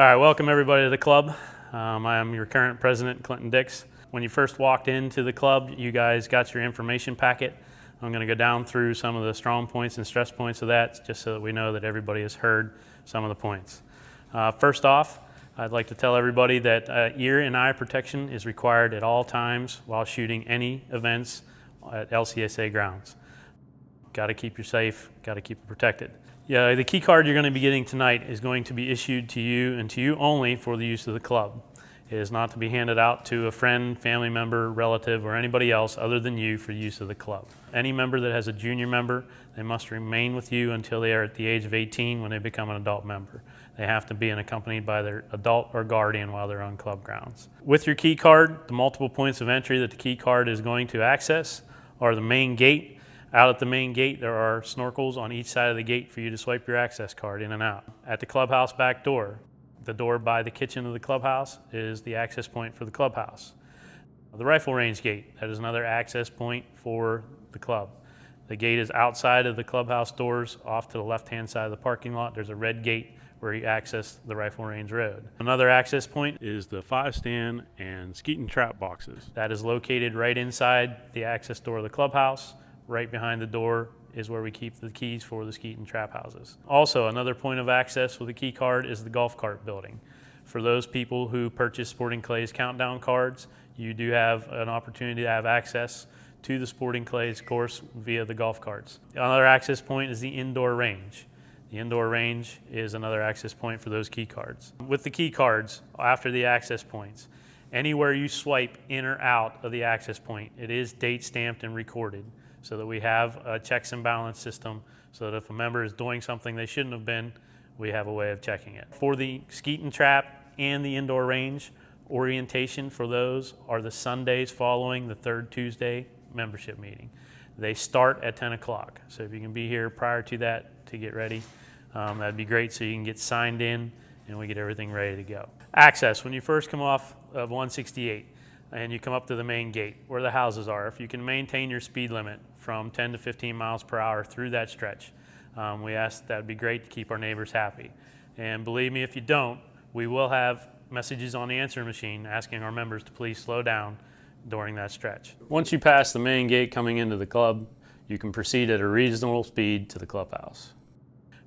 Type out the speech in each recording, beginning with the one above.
All right, welcome everybody to the club. I am your current president, Clinton Dix. When you first walked into the club, you guys got your information packet. I'm going to go down through some of the strong points and stress points of that, just so that we know that everybody has heard some of the points. First off, I'd like to tell everybody that ear and eye protection is required at all times while shooting any events at LCSA grounds. Got to keep you safe, got to keep it protected. Yeah, the key card you're going to be getting tonight is going to be issued to you and to you only for the use of the club. It is not to be handed out to a friend, family member, relative, or anybody else other than you for use of the club. Any member that has a junior member, they must remain with you until they are at the age of 18 when they become an adult member. They have to be accompanied by their adult or guardian while they're on club grounds. With your key card, the multiple points of entry that the key card is going to access are the main gate. Out at the main gate, there are snorkels on each side of the gate for you to swipe your access card in and out. At the clubhouse back door, the door by the kitchen of the clubhouse is the access point for the clubhouse. The rifle range gate, that is another access point for the club. The gate is outside of the clubhouse doors, off to the left-hand side of the parking lot. There's a red gate where you access the rifle range road. Another access point is the 5-stand and skeet and trap boxes. That is located right inside the access door of the clubhouse. Right behind the door is where we keep the keys for the skeet and trap houses. Also, another point of access with the key card is the golf cart building. For those people who purchase Sporting Clays countdown cards, you do have an opportunity to have access to the Sporting Clays course via the golf carts. Another access point is the indoor range. The indoor range is another access point for those key cards. With the key cards, after the access points, anywhere you swipe in or out of the access point, it is date stamped and recorded, so that we have a checks and balance system, so that if a member is doing something they shouldn't have been, we have a way of checking it. For the skeet and trap and the indoor range, orientation for those are the Sundays following the third Tuesday membership meeting. They start at 10 o'clock, so if you can be here prior to that to get ready, that'd be great, so you can get signed in and we get everything ready to go. Access, when you first come off of 168, and you come up to the main gate where the houses are, if you can maintain your speed limit from 10 to 15 miles per hour through that stretch, we ask that would be great to keep our neighbors happy. And believe me, if you don't, we will have messages on the answering machine asking our members to please slow down during that stretch. Once you pass the main gate coming into the club, you can proceed at a reasonable speed to the clubhouse.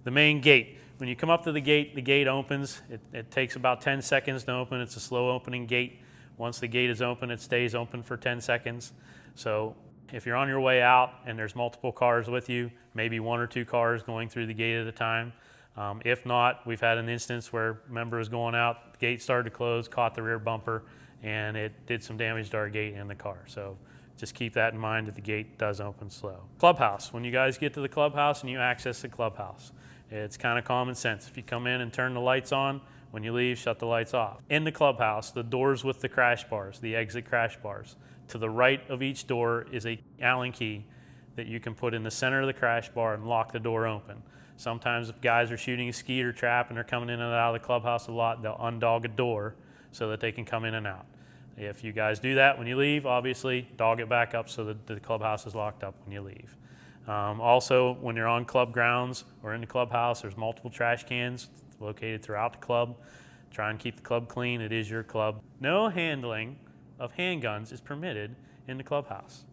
The main gate, when you come up to the gate opens. It takes about 10 seconds to open. It's a slow opening gate. Once the gate is open, it stays open for 10 seconds. So if you're on your way out and there's multiple cars with you, maybe 1 or 2 cars going through the gate at a time. If not, we've had an instance where a member is going out, the gate started to close, caught the rear bumper, and it did some damage to our gate and the car. So just keep that in mind that the gate does open slow. Clubhouse, when you guys get to the clubhouse and you access the clubhouse, it's kind of common sense. If you come in and turn the lights on, when you leave, shut the lights off. In the clubhouse, the doors with the crash bars, the exit crash bars, to the right of each door is a Allen key that you can put in the center of the crash bar and lock the door open. Sometimes if guys are shooting a skeet or trap and they're coming in and out of the clubhouse a lot, they'll undog a door so that they can come in and out. If you guys do that when you leave, obviously dog it back up so that the clubhouse is locked up when you leave. Also, when you're on club grounds or in the clubhouse, there's multiple trash cans located throughout the club. Try and keep the club clean. It is your club. No handling of handguns is permitted in the clubhouse.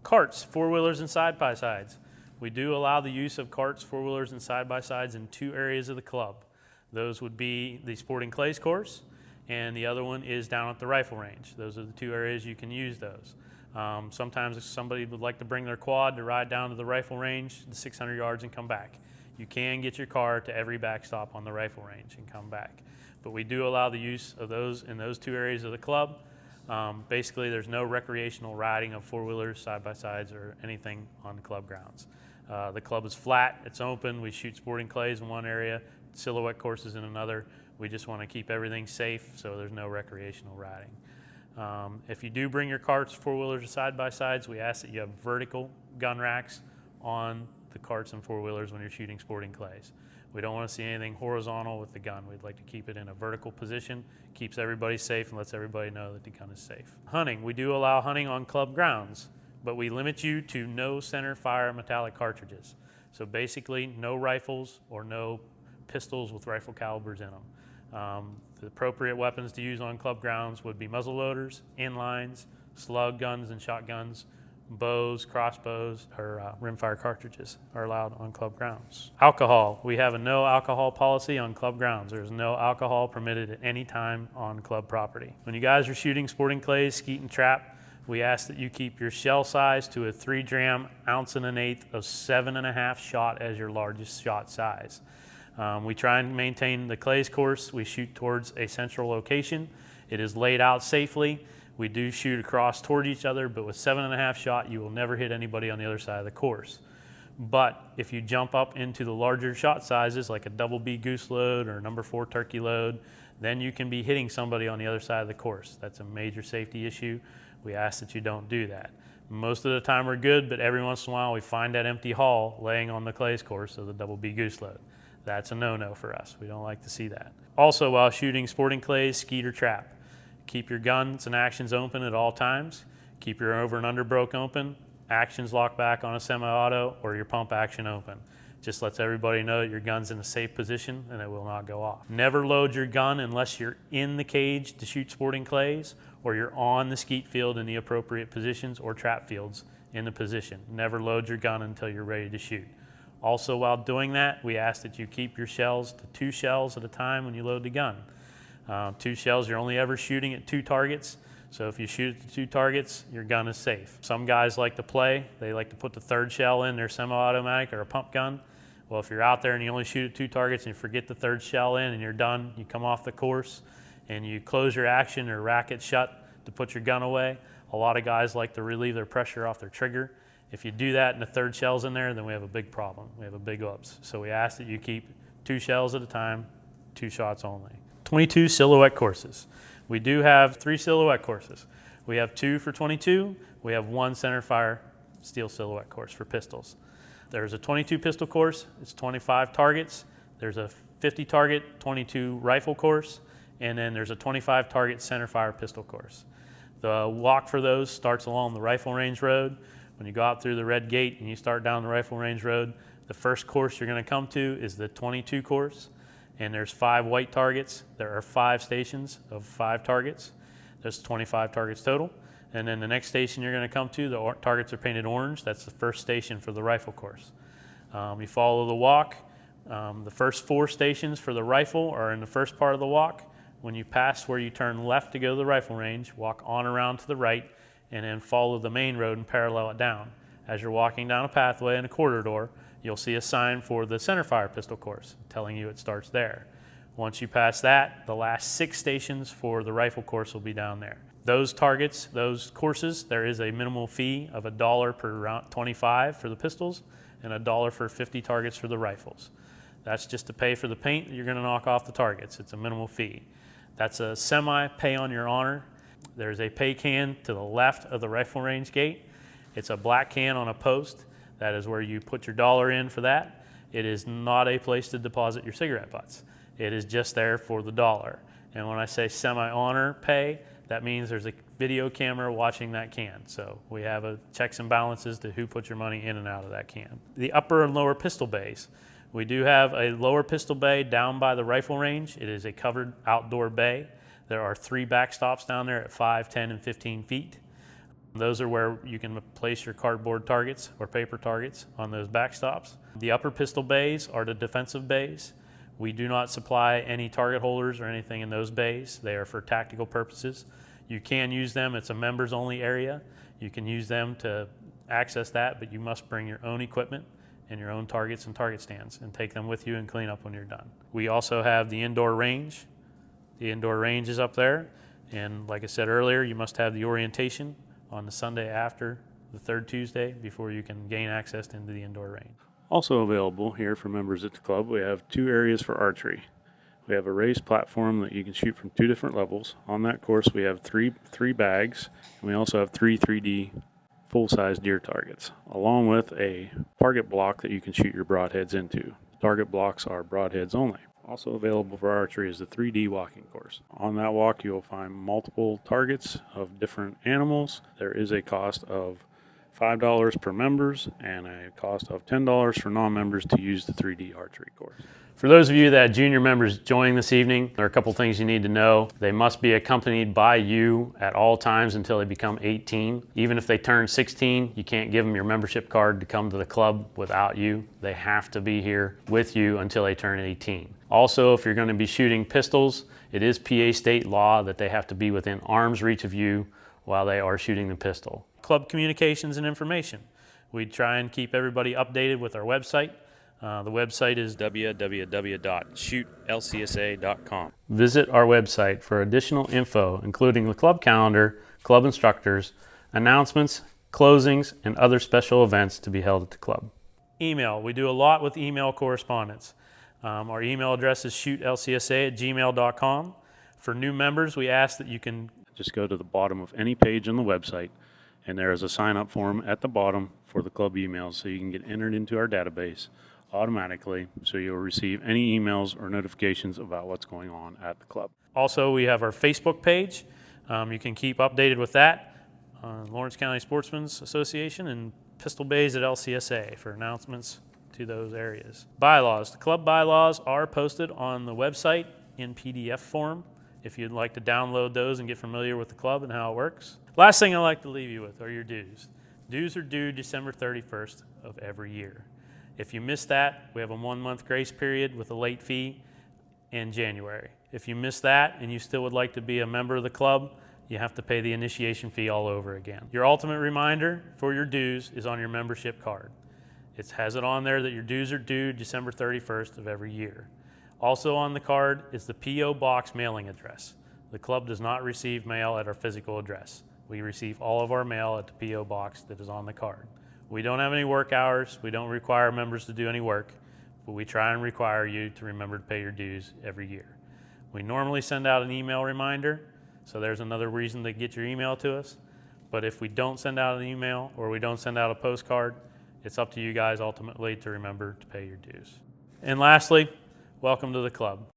Carts, four-wheelers, and side-by-sides. We do allow the use of carts, four-wheelers, and side-by-sides in 2 areas of the club. Those would be the Sporting Clays course, and the other one is down at the rifle range. Those are the 2 areas you can use those. Sometimes if somebody would like to bring their quad to ride down to the rifle range, the 600 yards, and come back, you can get your car to every backstop on the rifle range and come back. But we do allow the use of those in those 2 areas of the club. Basically, there's no recreational riding of four-wheelers, side-by-sides, or anything on the club grounds. The club is flat, it's open. We shoot Sporting Clays in one area, silhouette courses in another. We just want to keep everything safe, so there's no recreational riding. If you do bring your carts, four-wheelers, or side-by-sides, we ask that you have vertical gun racks on the carts and four-wheelers when you're shooting Sporting Clays. We don't want to see anything horizontal with the gun. We'd like to keep it in a vertical position, keeps everybody safe and lets everybody know that the gun is safe. Hunting, we do allow hunting on club grounds, but we limit you to no center fire metallic cartridges. So basically no rifles or no pistols with rifle calibers in them. The appropriate weapons to use on club grounds would be muzzle loaders, inlines, slug guns and shotguns, bows, crossbows, or rimfire cartridges are allowed on club grounds. Alcohol. We have a no alcohol policy on club grounds. There's no alcohol permitted at any time on club property. When you guys are shooting sporting clays, skeet, and trap, we ask that you keep your shell size to a 3 dram, ounce and an eighth of 7.5 shot as your largest shot size. We try and maintain the clays course. We shoot towards a central location. It is laid out safely. We do shoot across toward each other, but with 7.5 shot, you will never hit anybody on the other side of the course. But if you jump up into the larger shot sizes, like a double B goose load or a number 4 turkey load, then you can be hitting somebody on the other side of the course. That's a major safety issue. We ask that you don't do that. Most of the time we're good, but every once in a while we find that empty hull laying on the clays course of the double B goose load. That's a no-no for us. We don't like to see that. Also, while shooting sporting clays, skeet, or trap, keep your guns and actions open at all times. Keep your over and under broke open, actions locked back on a semi-auto, or your pump action open. Just lets everybody know that your gun's in a safe position and it will not go off. Never load your gun unless you're in the cage to shoot sporting clays or you're on the skeet field in the appropriate positions or trap fields in the position. Never load your gun until you're ready to shoot. Also, while doing that, we ask that you keep your shells to 2 shells at a time when you load the gun. 2 shells, you're only ever shooting at 2 targets. So if you shoot at the 2 targets, your gun is safe. Some guys like to play. They like to put the 3rd shell in their semi-automatic or a pump gun. Well, if you're out there and you only shoot at 2 targets and you forget the 3rd shell in and you're done, you come off the course and you close your action or rack it shut to put your gun away. A lot of guys like to relieve their pressure off their trigger. If you do that and the 3rd shell's in there, then we have a big problem. We have a big oops. So we ask that you keep 2 shells at a time, 2 shots only. 22 silhouette courses. We do have 3 silhouette courses. We have 2 for 22. We have 1 centerfire steel silhouette course for pistols. There's a 22 pistol course. It's 25 targets. There's a 50 target 22 rifle course, and then there's a 25 target centerfire pistol course. The walk for those starts along the rifle range road. When you go out through the red gate and you start down the rifle range road, the first course you're going to come to is the 22 course, and there's 5 white targets. There are 5 stations of 5 targets. There's 25 targets total. And then the next station you're going to come to, the targets are painted orange. That's the first station for the rifle course. You follow the walk. The first 4 stations for the rifle are in the first part of the walk. When you pass where you turn left to go to the rifle range, walk on around to the right, and then follow the main road and parallel it down. As you're walking down a pathway in a corridor, you'll see a sign for the centerfire pistol course telling you it starts there. Once you pass that, the last 6 stations for the rifle course will be down there. Those targets, those courses, there is a minimal fee of $1 per round 25 for the pistols and $1 for 50 targets for the rifles. That's just to pay for the paint that you're going to knock off the targets. It's a minimal fee. That's a semi-pay on your honor. There's a pay can to the left of the rifle range gate. It's a black can on a post. That is where you put your dollar in for that. It is not a place to deposit your cigarette butts. It is just there for the dollar. And when I say semi-honor pay, that means there's a video camera watching that can. So we have a checks and balances to who puts your money in and out of that can. The upper and lower pistol bays. We do have a lower pistol bay down by the rifle range. It is a covered outdoor bay. There are 3 backstops down there at 5, 10, and 15 feet. Those are where you can place your cardboard targets or paper targets on those backstops. The upper pistol bays are the defensive bays. We do not supply any target holders or anything in those bays. They are for tactical purposes. You can use them. It's a members only area. You can use them to access that, but you must bring your own equipment and your own targets and target stands and take them with you and clean up when you're done. We also have the indoor range. The indoor range is up there. And like I said earlier, you must have the orientation on the Sunday after the 3rd Tuesday before you can gain access into the indoor range. Also available here for members at the club, we have 2 areas for archery. We have a raised platform that you can shoot from 2 different levels. On that course, we have three bags, and we also have 3 3D full-size deer targets, along with a target block that you can shoot your broadheads into. Target blocks are broadheads only. Also available for archery is the 3D walking course. On that walk, you will find multiple targets of different animals. There is a cost of $5 per members and a cost of $10 for non-members to use the 3D archery course. For those of you that junior members joining this evening, there are a couple things you need to know. They must be accompanied by you at all times until they become 18. Even if they turn 16, you can't give them your membership card to come to the club without you. They have to be here with you until they turn 18. Also, if you're going to be shooting pistols, it is PA state law that they have to be within arm's reach of you while they are shooting the pistol. Club communications and information. We try and keep everybody updated with our website. The website is www.shootlcsa.com. Visit our website for additional info, including the club calendar, club instructors, announcements, closings, and other special events to be held at the club. Email. We do a lot with email correspondence. Our email address is shootlcsa@gmail.com. For new members, we ask that you can Just go to the bottom of any page on the website, and there is a sign-up form at the bottom for the club emails, so you can get entered into our database automatically, so you'll receive any emails or notifications about what's going on at the club. Also, we have our Facebook page. You can keep updated with that. Lawrence County Sportsmen's Association and Pistol Bays at LCSA for announcements to those areas. Bylaws. The club bylaws are posted on the website in PDF form if you'd like to download those and get familiar with the club and how it works. Last thing I'd like to leave you with are your dues. Dues are due December 31st of every year. If you miss that, we have a 1-month grace period with a late fee in January. If you miss that and you still would like to be a member of the club, you have to pay the initiation fee all over again. Your ultimate reminder for your dues is on your membership card. It has it on there that your dues are due December 31st of every year. Also on the card is the P.O. Box mailing address. The club does not receive mail at our physical address. We receive all of our mail at the P.O. Box that is on the card. We don't have any work hours. We don't require members to do any work, but we try and require you to remember to pay your dues every year. We normally send out an email reminder, so there's another reason to get your email to us. But if we don't send out an email or we don't send out a postcard, it's up to you guys ultimately to remember to pay your dues. And lastly, welcome to the club.